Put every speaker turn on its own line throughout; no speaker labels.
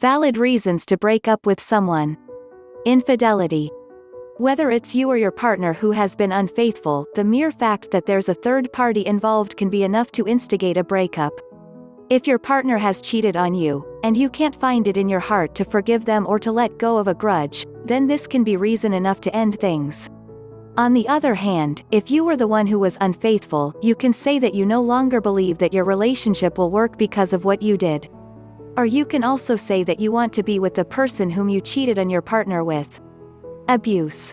Valid reasons to break up with someone. Infidelity. Whether it's you or your partner who has been unfaithful, the mere fact that there's a third party involved can be enough to instigate a breakup. If your partner has cheated on you, and you can't find it in your heart to forgive them or to let go of a grudge, then this can be reason enough to end things. On the other hand, if you were the one who was unfaithful, you can say that you no longer believe that your relationship will work because of what you did. Or you can also say that you want to be with the person whom you cheated on your partner with. Abuse.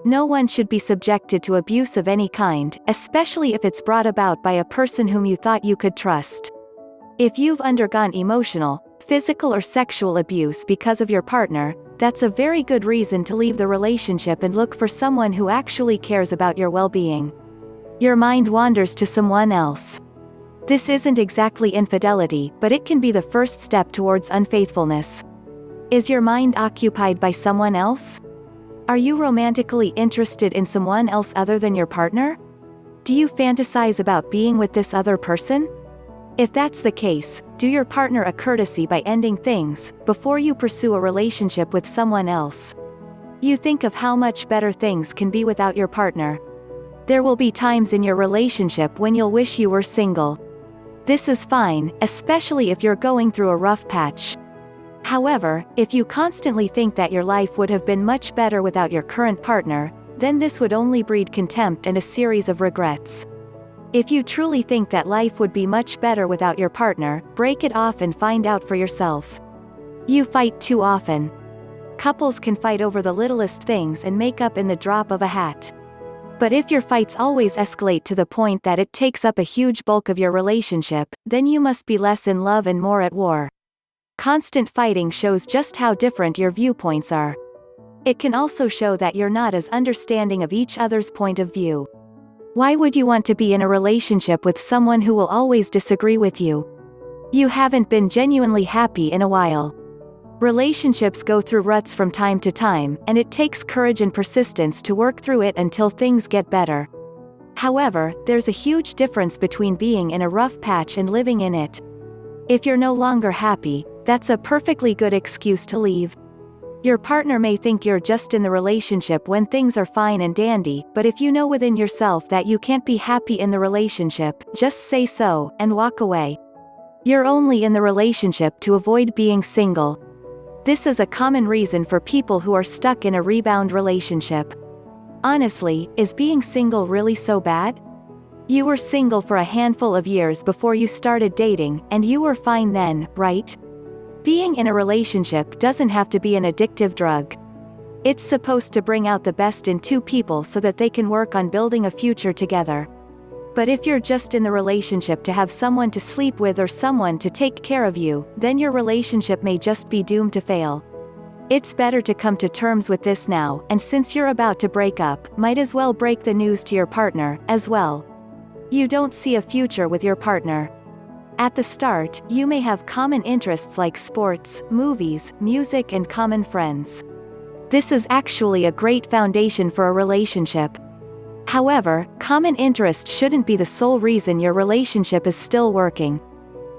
No one should be subjected to abuse of any kind, especially if it's brought about by a person whom you thought you could trust. If you've undergone emotional, physical or sexual abuse because of your partner, that's a very good reason to leave the relationship and look for someone who actually cares about your well-being. Your mind wanders to someone else. This isn't exactly infidelity, but it can be the first step towards unfaithfulness. Is your mind occupied by someone else? Are you romantically interested in someone else other than your partner? Do you fantasize about being with this other person? If that's the case, do your partner a courtesy by ending things, before you pursue a relationship with someone else. You think of how much better things can be without your partner. There will be times in your relationship when you'll wish you were single. This is fine, especially if you're going through a rough patch. However, if you constantly think that your life would have been much better without your current partner, then this would only breed contempt and a series of regrets. If you truly think that life would be much better without your partner, break it off and find out for yourself. You fight too often. Couples can fight over the littlest things and make up in the drop of a hat. But if your fights always escalate to the point that it takes up a huge bulk of your relationship, then you must be less in love and more at war. Constant fighting shows just how different your viewpoints are. It can also show that you're not as understanding of each other's point of view. Why would you want to be in a relationship with someone who will always disagree with you? You haven't been genuinely happy in a while. Relationships go through ruts from time to time, and it takes courage and persistence to work through it until things get better. However, there's a huge difference between being in a rough patch and living in it. If you're no longer happy, that's a perfectly good excuse to leave. Your partner may think you're just in the relationship when things are fine and dandy, but if you know within yourself that you can't be happy in the relationship, just say so, and walk away. You're only in the relationship to avoid being single. This is a common reason for people who are stuck in a rebound relationship. Honestly, is being single really so bad? You were single for a handful of years before you started dating, and you were fine then, right? Being in a relationship doesn't have to be an addictive drug. It's supposed to bring out the best in two people so that they can work on building a future together. But if you're just in the relationship to have someone to sleep with or someone to take care of you, then your relationship may just be doomed to fail. It's better to come to terms with this now, and since you're about to break up, might as well break the news to your partner, as well. You don't see a future with your partner. At the start, you may have common interests like sports, movies, music and common friends. This is actually a great foundation for a relationship. However, common interest shouldn't be the sole reason your relationship is still working.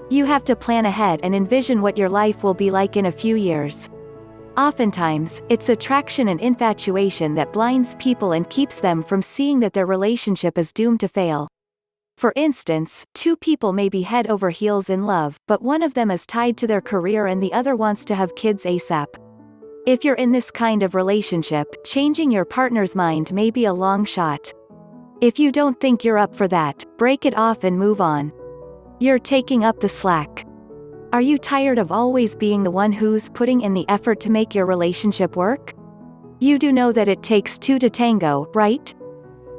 You have to plan ahead and envision what your life will be like in a few years. Oftentimes, it's attraction and infatuation that blinds people and keeps them from seeing that their relationship is doomed to fail. For instance, two people may be head over heels in love, but one of them is tied to their career and the other wants to have kids ASAP. If you're in this kind of relationship, changing your partner's mind may be a long shot. If you don't think you're up for that, break it off and move on. You're taking up the slack. Are you tired of always being the one who's putting in the effort to make your relationship work? You do know that it takes two to tango, right?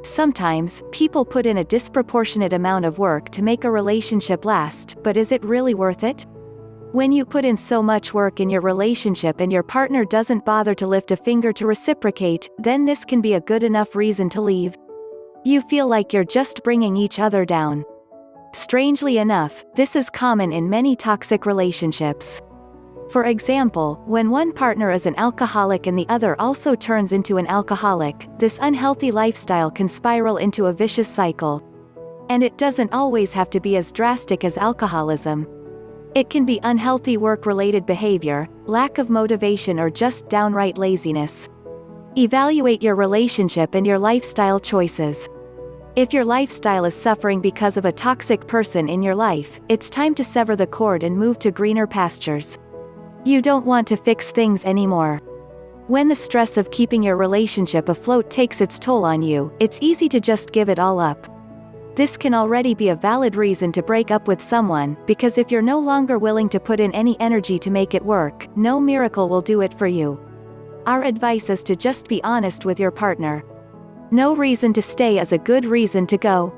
Sometimes, people put in a disproportionate amount of work to make a relationship last, but is it really worth it? When you put in so much work in your relationship and your partner doesn't bother to lift a finger to reciprocate, then this can be a good enough reason to leave. You feel like you're just bringing each other down. Strangely enough, this is common in many toxic relationships. For example, when one partner is an alcoholic and the other also turns into an alcoholic, this unhealthy lifestyle can spiral into a vicious cycle. And it doesn't always have to be as drastic as alcoholism. It can be unhealthy work-related behavior, lack of motivation, or just downright laziness. Evaluate your relationship and your lifestyle choices. If your lifestyle is suffering because of a toxic person in your life, it's time to sever the cord and move to greener pastures. You don't want to fix things anymore. When the stress of keeping your relationship afloat takes its toll on you, it's easy to just give it all up. This can already be a valid reason to break up with someone, because if you're no longer willing to put in any energy to make it work, no miracle will do it for you. Our advice is to just be honest with your partner. No reason to stay is a good reason to go.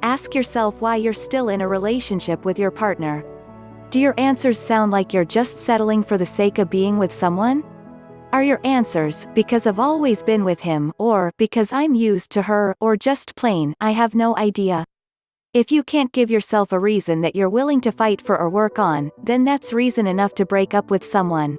Ask yourself why you're still in a relationship with your partner. Do your answers sound like you're just settling for the sake of being with someone? Are your answers, because I've always been with him, or because I'm used to her, or just plain, I have no idea? If you can't give yourself a reason that you're willing to fight for or work on, then that's reason enough to break up with someone.